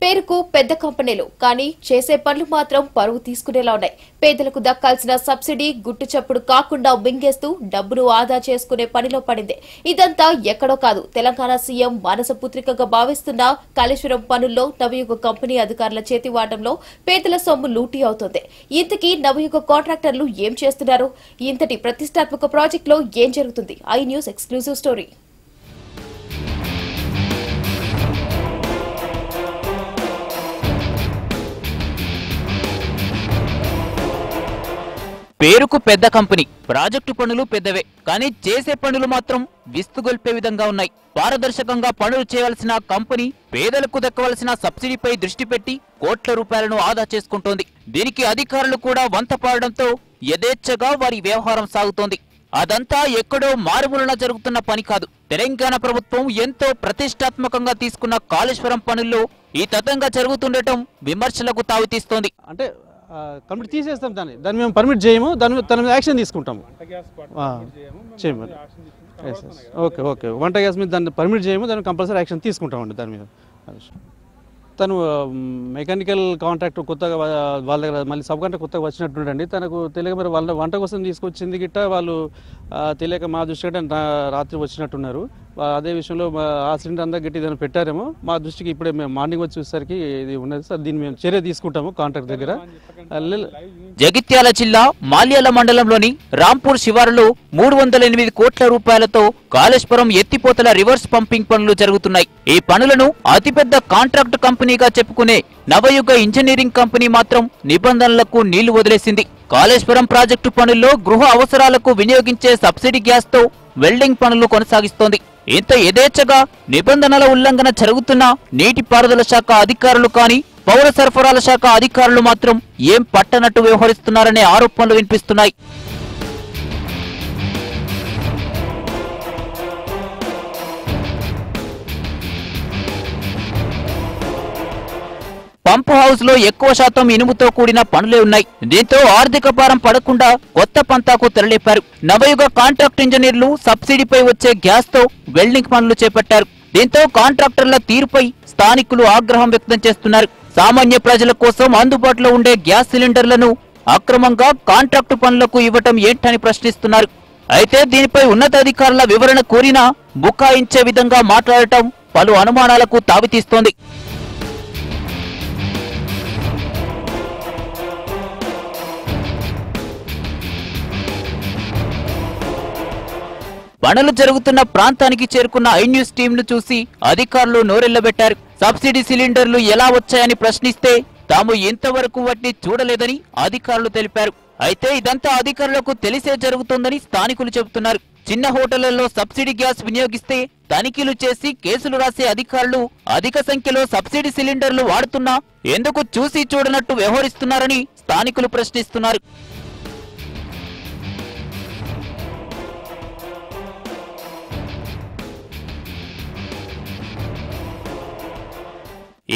పేరుకు పెద్ద కంపెనీలు కానీ చేసే పనులు మాత్రం పరువు తీసుకునేలా ఉన్నాయి. పేదలకు దక్కాల్సిన సబ్సిడీ గుట్టు చప్పుడు కాకుండా మింగేస్తూ డబ్బును ఆదా చేసుకునే పనిలో పడింది. ఇదంతా ఎక్కడో కాదు, తెలంగాణ సీఎం మానసపుత్రికగా భావిస్తున్న కాళేశ్వరం పనుల్లో నవయుగ కంపెనీ అధికారుల చేతివాటంలో పేదల సొమ్ము లూటీ అవుతోంది. ఇంతకీ నవయుగ కాంట్రాక్టర్లు ఏం చేస్తున్నారు? ఇంతటి ప్రతిష్టాత్మక ప్రాజెక్టులో ఏం జరుగుతుంది? I news exclusive story. పేరుకు పెద్ద కంపెనీ, ప్రాజెక్టు పనులు పెద్దవే, కానీ చేసే పనులు మాత్రం విస్తుగొల్పే విధంగా ఉన్నాయి. పారదర్శకంగా పనులు చేయవలసిన కంపెనీ పేదలకు దక్కవలసిన సబ్సిడీపై దృష్టి పెట్టి కోట్ల రూపాయలను ఆదా చేసుకుంటోంది. దీనికి అధికారులు కూడా వంత పాడడంతో యథేచ్ఛగా వారి వ్యవహారం సాగుతోంది. అదంతా ఎక్కడో మారుమూలన జరుగుతున్న పని కాదు. తెలంగాణ ప్రభుత్వం ఎంతో ప్రతిష్టాత్మకంగా తీసుకున్న కాళేశ్వరం పనుల్లో ఈ తతంగా జరుగుతుండటం విమర్శలకు తావితీస్తోంది. అంటే కంప్లీట్ తీసేస్తాం, దాన్ని మేము పర్మిట్ చేయము, దాని మీద యాక్షన్ తీసుకుంటాము. చేయము. ఓకే ఓకే వంట గ్యాస్ మీద దాన్ని పర్మిట్ చేయము, దాన్ని కంపల్సరీ యాక్షన్ తీసుకుంటామండి. దాని మీద తను మెకానికల్ కాంట్రాక్ట్ కొత్తగా వాళ్ళ దగ్గర మళ్ళీ సబ్ కాంట్రాక్ట్ కొత్తగా వచ్చినట్టుండండి. తనకు తెలియక మరి వాళ్ళ వంట కోసం తీసుకొచ్చింది గిట్ట వాళ్ళు తెలియక మా దృష్టికి రాత్రి వచ్చినట్టున్నారు. అదే విషయంలో ఆ సిలిండర్ అంతా గట్టి దాన్ని పెట్టారేమో మా దృష్టికి ఇప్పుడే మేము మార్నింగ్ వచ్చి చూసేసరికి ఇది ఉన్నది సార్. దీన్ని మేము చర్య తీసుకుంటాము కాంట్రాక్ట్ దగ్గర. జగిత్యాల జిల్లా మాల్యాల మండలంలోని రాంపూర్ శివారులో 308 కోట్ల రూపాయలతో కాళేశ్వరం ఎత్తిపోతల రివర్స్ పంపింగ్ పనులు జరుగుతున్నాయి. ఈ పనులను అతిపెద్ద కాంట్రాక్ట్ కంపెనీగా చెప్పుకునే నవయుగ ఇంజనీరింగ్ కంపెనీ మాత్రం నిబంధనలకు నీళ్లు వదిలేసింది. కాళేశ్వరం ప్రాజెక్టు పనుల్లో గృహ అవసరాలకు వినియోగించే సబ్సిడీ గ్యాస్ తో వెల్డింగ్ పనులు కొనసాగిస్తోంది. ఇంత యథేచ్ఛగా నిబంధనల ఉల్లంఘన జరుగుతున్న నీటిపారుదల శాఖ అధికారులు కానీ పౌర సరఫరాల శాఖ అధికారులు మాత్రం ఏం పట్టనట్టు వ్యవహరిస్తున్నారనే ఆరోపణలు వినిపిస్తున్నాయి. పంపు హౌస్ లో ఎక్కువ శాతం ఇనుముతో కూడిన పనులే ఉన్నాయి. దీంతో ఆర్థిక భారం పడకుండా కొత్త పంతాకు తెరలేపారు. నవయుగ కాంట్రాక్ట్ ఇంజనీర్లు సబ్సిడీపై వచ్చే గ్యాస్ తో వెల్డింగ్ పనులు చేపట్టారు. దీంతో కాంట్రాక్టర్ల తీరుపై స్థానికులు ఆగ్రహం వ్యక్తం చేస్తున్నారు. సామాన్య ప్రజల కోసం అందుబాటులో ఉండే గ్యాస్ సిలిండర్లను అక్రమంగా కాంట్రాక్టు పనులకు ఇవ్వటం ఏంటని ప్రశ్నిస్తున్నారు. అయితే దీనిపై ఉన్నతాధికారుల వివరణ కోరినా బుకాయించే విధంగా మాట్లాడటం పలు అనుమానాలకు తావితీస్తోంది. పనులు జరుగుతున్న ప్రాంతానికి చేరుకున్న ఐ న్యూస్ టీంను చూసి అధికారులు నోరెళ్లబెట్టారు. సబ్సిడీ సిలిండర్లు ఎలా వచ్చాయని ప్రశ్నిస్తే తాము ఇంతవరకు వాటిని చూడలేదని అధికారులు తెలిపారు. అయితే ఇదంతా అధికారులకు తెలిసే జరుగుతోందని స్థానికులు చెబుతున్నారు. చిన్న హోటళ్లలో సబ్సిడీ గ్యాస్ వినియోగిస్తే తనిఖీలు చేసి కేసులు రాసే అధికారులు అధిక సంఖ్యలో సబ్సిడీ సిలిండర్లు వాడుతున్నా ఎందుకు చూసి చూడనట్టు వ్యవహరిస్తున్నారని స్థానికులు ప్రశ్నిస్తున్నారు.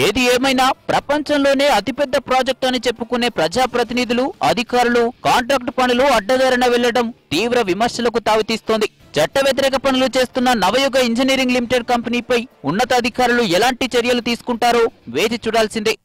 ఏది ఏమైనా ప్రపంచంలోనే అతిపెద్ద ప్రాజెక్టు అని చెప్పుకునే ప్రజాప్రతినిధులు, అధికారులు కాంట్రాక్టు పనులు అడ్డదారిన వెళ్లడం తీవ్ర విమర్శలకు తావితీస్తోంది. చట్ట వ్యతిరేక పనులు చేస్తున్న నవయుగ ఇంజనీరింగ్ లిమిటెడ్ కంపెనీపై ఉన్నతాధికారులు ఎలాంటి చర్యలు తీసుకుంటారో వేచి చూడాల్సిందే.